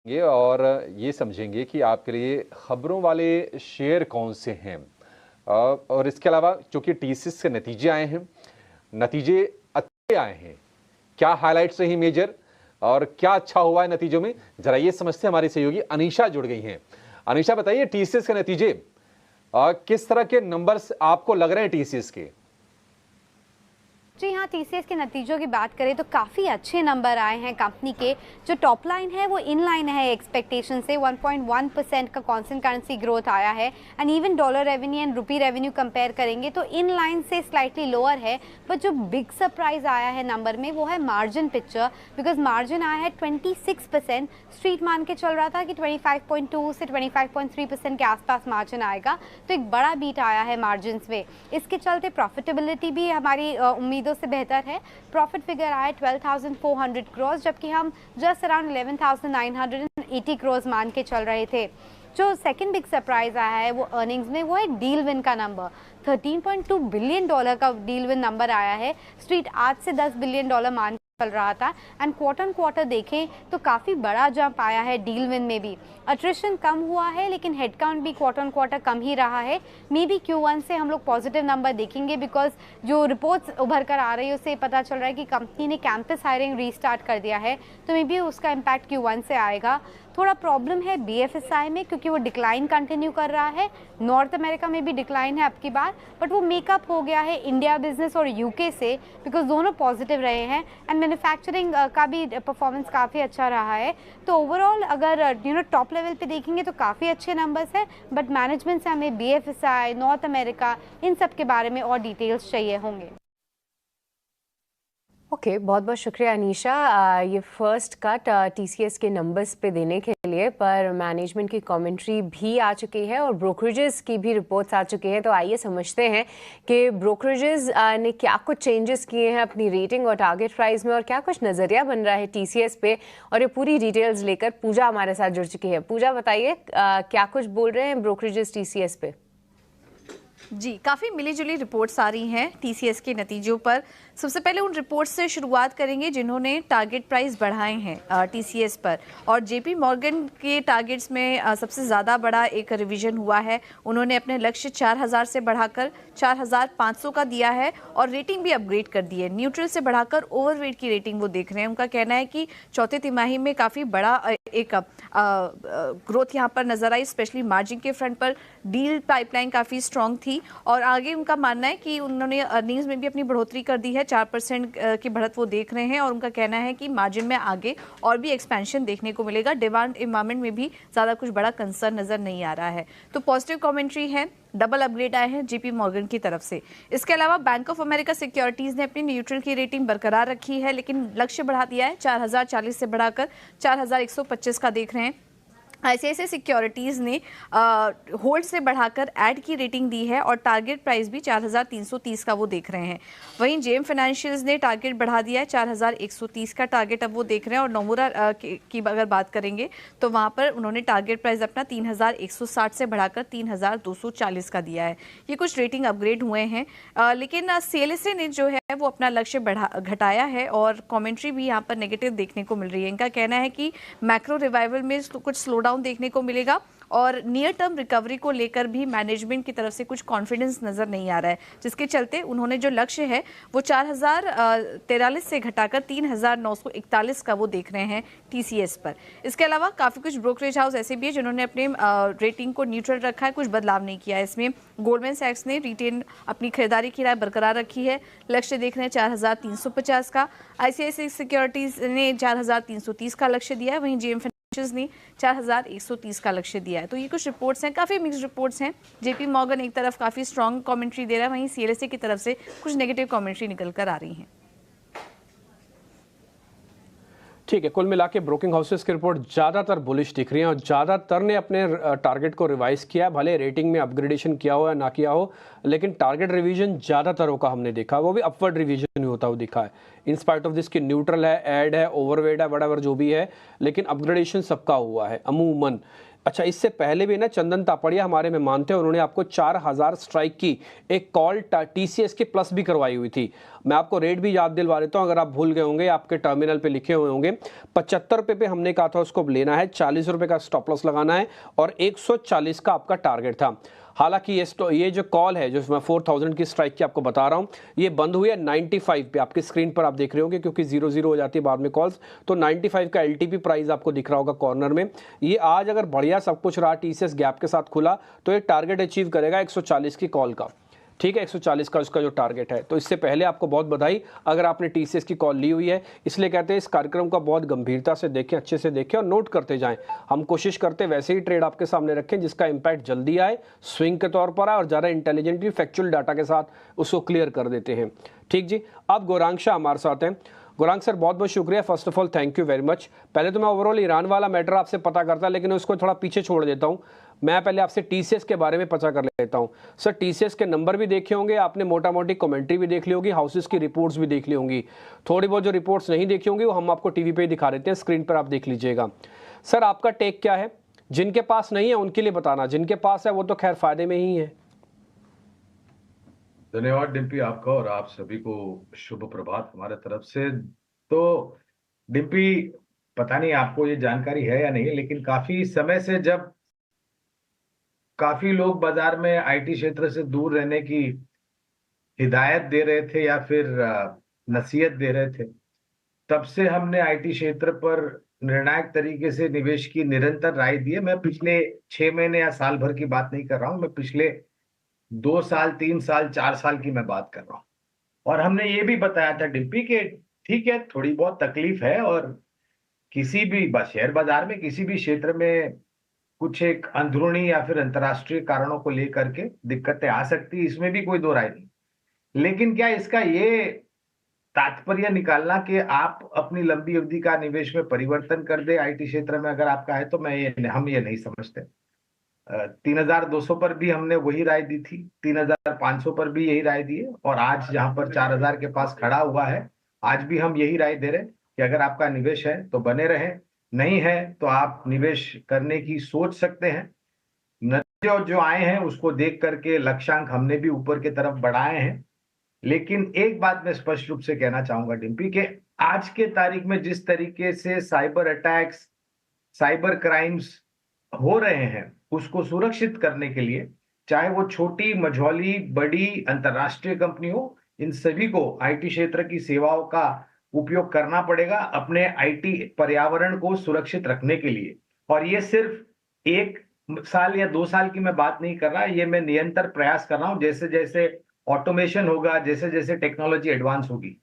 ये और ये समझेंगे कि आपके लिए खबरों वाले शेयर कौन से हैं। और इसके अलावा चूंकि टीसीएस के नतीजे आए हैं, नतीजे अच्छे आए हैं, क्या हाइलाइट्स रही मेजर और क्या अच्छा हुआ है नतीजों में, जरा ये समझते हमारी सहयोगी अनीशा जुड़ गई हैं। अनीशा बताइए, टीसीएस के नतीजे किस तरह के नंबर्स आपको लग रहे हैं टीसीएस के? जी हाँ, टीसीएस के नतीजों की बात करें तो काफ़ी अच्छे नंबर आए हैं कंपनी के। जो टॉप लाइन है वो इन लाइन है एक्सपेक्टेशन से। 1.1% का कांस्टेंट करेंसी ग्रोथ आया है and even dollar revenue and rupee revenue compare करेंगे तो इन लाइन से स्लाइटली लोअर है। बट जो बिग सरप्राइज आया है नंबर में वो है मार्जिन पिक्चर, बिकॉज मार्जिन आया है 26%। स्ट्रीट मान के चल रहा था कि 25.2 से 25.3% के आसपास मार्जिन आएगा, तो एक बड़ा बीट आया है मार्जिन में। इसके चलते प्रॉफिटेबिलिटी भी हमारी उम्मीदों से बेहतर है। प्रॉफिट फिगर आया 12,400 करोड़, जबकि हम जस्ट अराउंड 11,980 करोड़ मान के चल रहे थे। जो सेकंड बिग सरप्राइज आया है वो अर्निंग्स में, वो है डील विन का नंबर। $13.2 बिलियन का डील विन नंबर आया है। स्ट्रीट आज से $10 बिलियन मान चल रहा था एंड क्वार्टर क्वार्टर देखें तो काफ़ी बड़ा जंप आया है डील विन में भी। अट्रिशन कम हुआ है लेकिन हेडकाउंट भी क्वार्टर क्वार्टर कम ही रहा है। मे बी Q1 से हम लोग पॉजिटिव नंबर देखेंगे, बिकॉज जो रिपोर्ट्स उभर कर आ रही है उससे पता चल रहा है कि कंपनी ने कैंपस हायरिंग रीस्टार्ट कर दिया है, तो मे बी उसका इम्पैक्ट Q1 से आएगा। थोड़ा प्रॉब्लम है BFSI में क्योंकि वो डिक्लाइन कंटिन्यू कर रहा है। नॉर्थ अमेरिका में भी डिक्लाइन है अब की बार, बट वो मेकअप हो गया है इंडिया बिजनेस और UK से, बिकॉज दोनों पॉजिटिव रहे हैं एंड मैन्युफैक्चरिंग का भी परफॉर्मेंस काफ़ी अच्छा रहा है। तो ओवरऑल अगर टॉप लेवल पे देखेंगे तो काफ़ी अच्छे नंबर्स हैं, बट मैनेजमेंट से हमें BFSI, नॉर्थ अमेरिका, इन सब के बारे में और डिटेल्स चाहिए होंगे। ओके, बहुत बहुत शुक्रिया अनीशा ये फर्स्ट कट टीसीएस के नंबर्स पे देने के लिए। पर मैनेजमेंट की कमेंट्री भी आ चुकी है और ब्रोकरेजेस की भी रिपोर्ट्स आ चुकी हैं, तो आइए समझते हैं कि ब्रोकरेजेस ने क्या कुछ चेंजेस किए हैं अपनी रेटिंग और टारगेट प्राइस में और क्या कुछ नज़रिया बन रहा है टीसीएस पे। और ये पूरी डिटेल्स लेकर पूजा हमारे साथ जुड़ चुकी है। पूजा बताइए क्या कुछ बोल रहे हैं ब्रोकरेजेस टीसीएस पे? जी, काफ़ी मिली-जुली रिपोर्ट्स आ रही हैं टीसीएस के नतीजों पर। सबसे पहले उन रिपोर्ट्स से शुरुआत करेंगे जिन्होंने टारगेट प्राइस बढ़ाए हैं टीसीएस पर। और जेपी मॉर्गन के टारगेट्स में सबसे ज़्यादा बड़ा एक रिवीजन हुआ है। उन्होंने अपने लक्ष्य 4,000 से बढ़ाकर 4,500 का दिया है और रेटिंग भी अपग्रेड कर दी है। न्यूट्रल से बढ़ाकर ओवरवेट की रेटिंग वो देख रहे हैं। उनका कहना है कि चौथे तिमाही में काफ़ी बड़ा एक ग्रोथ यहाँ पर नजर आई, स्पेशली मार्जिन के फ्रंट पर। डील पाइपलाइन काफ़ी स्ट्रॉन्ग थी और आगे उनका मानना है कि उन्होंने अर्निंग्स में भी अपनी बढ़ोतरी कर दी है। 4% की बढ़त वो देख रहे हैं और उनका कहना है कि मार्जिन में आगे और भी एक्सपेंशन देखने को मिलेगा। डिमांड इन्वायरमेंट में भी ज़्यादा कुछ बड़ा कंसर्न नज़र नहीं आ रहा है। तो पॉजिटिव कमेंट्री है। डबल अपग्रेड आए हैं जेपी मॉर्गन की तरफ से। इसके अलावा बैंक ऑफ अमेरिका सिक्योरिटीज़ ने अपनी न्यूट्रल की रेटिंग बरकरार रखी है, लेकिन लक्ष्य बढ़ा दिया है। 4,040 से बढ़ाकर 4,125 का देख रहे हैं। ICICI सिक्योरिटीज़ ने होल्ड से बढ़ाकर ऐड की रेटिंग दी है और टारगेट प्राइस भी 4,330 का वो देख रहे हैं। वहीं जेम फाइनेंशियल्स ने टारगेट बढ़ा दिया है, 4,130 का टारगेट अब वो देख रहे हैं। और नोमुरा की अगर बात करेंगे तो वहाँ पर उन्होंने टारगेट प्राइस अपना 3,160 से बढ़ाकर 3,240 का दिया है। ये कुछ रेटिंग अपग्रेड हुए हैं, लेकिन CLSA ने जो है वो अपना लक्ष्य घटाया है और कॉमेंट्री भी यहाँ पर नेगेटिव देखने को मिल रही है। इनका कहना है कि मैक्रो रिवाइवल में कुछ स्लो देखने को मिलेगा और नियर टर्म रिकवरी को लेकर भी मैनेजमेंट की तरफ से कुछ कॉन्फिडेंस नजर नहीं आ रहा है, जिसके चलते उन्होंने जो लक्ष्य है वो 4,043 से घटाकर 3,941 का वो देख रहे हैं टीसीएस पर। इसके अलावा काफ़ी कुछ ब्रोकरेज हाउस ऐसे भी है जिन्होंने अपने रेटिंग को न्यूट्रल रखा है, कुछ बदलाव नहीं किया है। इसमें गोल्डमैन सैक्स ने रिटेन अपनी खरीदारी की राय बरकरार रखी है, लक्ष्य देख रहे हैं 4,350 का। ICICI सिक्योरिटीज़ ने 4,330 का लक्ष्य दिया है। वहीं जेम ने 4,130 का लक्ष्य दिया है। तो ये कुछ रिपोर्ट्स हैं, काफ़ी मिक्स्ड रिपोर्ट्स हैं। जेपी मॉर्गन एक तरफ काफ़ी स्ट्रॉन्ग कमेंट्री दे रहा है, वहीं CLSA की तरफ से कुछ नेगेटिव कमेंट्री निकल कर आ रही हैं। ठीक है, कुल मिला के ब्रोकिंग हाउसेस की रिपोर्ट ज़्यादातर बुलिश दिख रही है और ज़्यादातर ने अपने टारगेट को रिवाइज किया। भले रेटिंग में अपग्रेडेशन किया हो या ना किया हो, लेकिन टारगेट रिवीजन ज़्यादातरों का हमने देखा, वो भी अपवर्ड रिवीजन ही होता हुआ दिखा है। इन स्पाइट ऑफ दिस कि न्यूट्रल है, ऐड है, ओवरवेट है, वटावर जो भी है, लेकिन अपग्रेडेशन सबका हुआ है अमूमन। अच्छा, इससे पहले भी ना चंदन तापड़िया हमारे मेहमान थे, उन्होंने आपको 4000 स्ट्राइक की एक कॉल टीसीएस के प्लस भी करवाई हुई थी। मैं आपको रेट भी याद दिलवा देता हूँ, अगर आप भूल गए होंगे, आपके टर्मिनल पे लिखे हुए होंगे। 75 रुपये पे हमने कहा था उसको लेना है, 40 रुपये का स्टॉप लॉस लगाना है और 140 का आपका टारगेट था। हालांकि ये जो कॉल है, जो मैं 4000 की स्ट्राइक की आपको बता रहा हूँ, ये बंद हुई है 95 पे। आपकी स्क्रीन पर आप देख रहे होंगे, क्योंकि 0-0 हो जाती है बाद में कॉल्स, तो 95 का एलटीपी प्राइस आपको दिख रहा होगा कॉर्नर में। ये आज अगर बढ़िया सब कुछ रहा, टीसीएस गैप के साथ खुला, तो ये टारगेट अचीव करेगा 140 की कॉल का। ठीक है, 140 का उसका जो टारगेट है। तो इससे पहले आपको बहुत बधाई अगर आपने टीसीएस की कॉल ली हुई है। इसलिए कहते हैं इस कार्यक्रम का बहुत गंभीरता से देखें, अच्छे से देखें और नोट करते जाएं। हम कोशिश करते वैसे ही ट्रेड आपके सामने रखें जिसका इंपैक्ट जल्दी आए, स्विंग के तौर पर आए और ज़्यादा इंटेलिजेंटली फैक्चुअल डाटा के साथ उसको क्लियर कर देते हैं। ठीक जी, अब गौरांग शाह हमारे साथ हैं। गौरांग सर, बहुत बहुत शुक्रिया, first of all thank you very much. पहले तो मैं ओवरऑल ईरान वाला मैटर आपसे पता करता, लेकिन उसको थोड़ा पीछे छोड़ देता हूँ। मैं पहले आपसे टीसीएस के बारे में पता कर लेता हूँ। सर, टीसीएस के नंबर भी देखे होंगे आपने, मोटा मोटी कमेंट्री भी देख ली होगी, हाउसेस की रिपोर्ट्स भी देख ली होंगी। थोड़ी बहुत जो रिपोर्ट्स नहीं देखी होंगी वो हम आपको टीवी पे ही दिखा देते हैं, स्क्रीन पर आप देख लीजिएगा। सर, आपका टेक क्या है? जिनके पास नहीं है उनके लिए बताना, जिनके पास है वो तो खैर फायदे में ही है। धन्यवाद डिम्पी आपका, और आप सभी को शुभ प्रभात हमारे तरफ से। तो डिम्पी, पता नहीं आपको ये जानकारी है या नहीं, लेकिन काफी समय से जब काफी लोग बाजार में आईटी क्षेत्र से दूर रहने की हिदायत दे रहे थे या फिर नसीहत दे रहे थे, तब से हमने आईटी क्षेत्र पर निर्णायक तरीके से निवेश की निरंतर राय दी है। मैं पिछले 6 महीने या साल भर की बात नहीं कर रहा हूं, मैं पिछले 2 साल, 3 साल, 4 साल की मैं बात कर रहा हूं। और हमने ये भी बताया था डिम्पी के ठीक है, थोड़ी बहुत तकलीफ है और किसी भी शेयर बाजार में, किसी भी क्षेत्र में कुछ एक अंदरूनी या फिर अंतर्राष्ट्रीय कारणों को लेकर के दिक्कतें आ सकती है, इसमें भी कोई दो राय नहीं। लेकिन क्या इसका ये तात्पर्य निकालना कि आप अपनी लंबी अवधि का निवेश में परिवर्तन कर दे आईटी क्षेत्र में अगर आपका है, तो हम ये नहीं समझते। 3200 पर भी हमने वही राय दी थी, 3500 पर भी यही राय दी है, और आज जहां पर 4000 के पास खड़ा हुआ है, आज भी हम यही राय दे रहे हैं कि अगर आपका निवेश है तो बने रहे, नहीं है तो आप निवेश करने की सोच सकते हैं। नतीजे जो आए हैं उसको देख करके लक्ष्यांक हमने भी ऊपर की तरफ बढ़ाए हैं। लेकिन एक बात मैं स्पष्ट रूप से कहना चाहूंगा डिम्पी के आज के तारीख में जिस तरीके से साइबर अटैक्स, साइबर क्राइम्स हो रहे हैं, उसको सुरक्षित करने के लिए चाहे वो छोटी, मझौली, बड़ी, अंतरराष्ट्रीय कंपनी हो, इन सभी को आईटी क्षेत्र की सेवाओं का उपयोग करना पड़ेगा अपने आईटी पर्यावरण को सुरक्षित रखने के लिए। और ये सिर्फ 1 साल या 2 साल की मैं बात नहीं कर रहा, ये मैं निरंतर प्रयास कर रहा हूं। जैसे जैसे ऑटोमेशन होगा, जैसे जैसे टेक्नोलॉजी एडवांस होगी,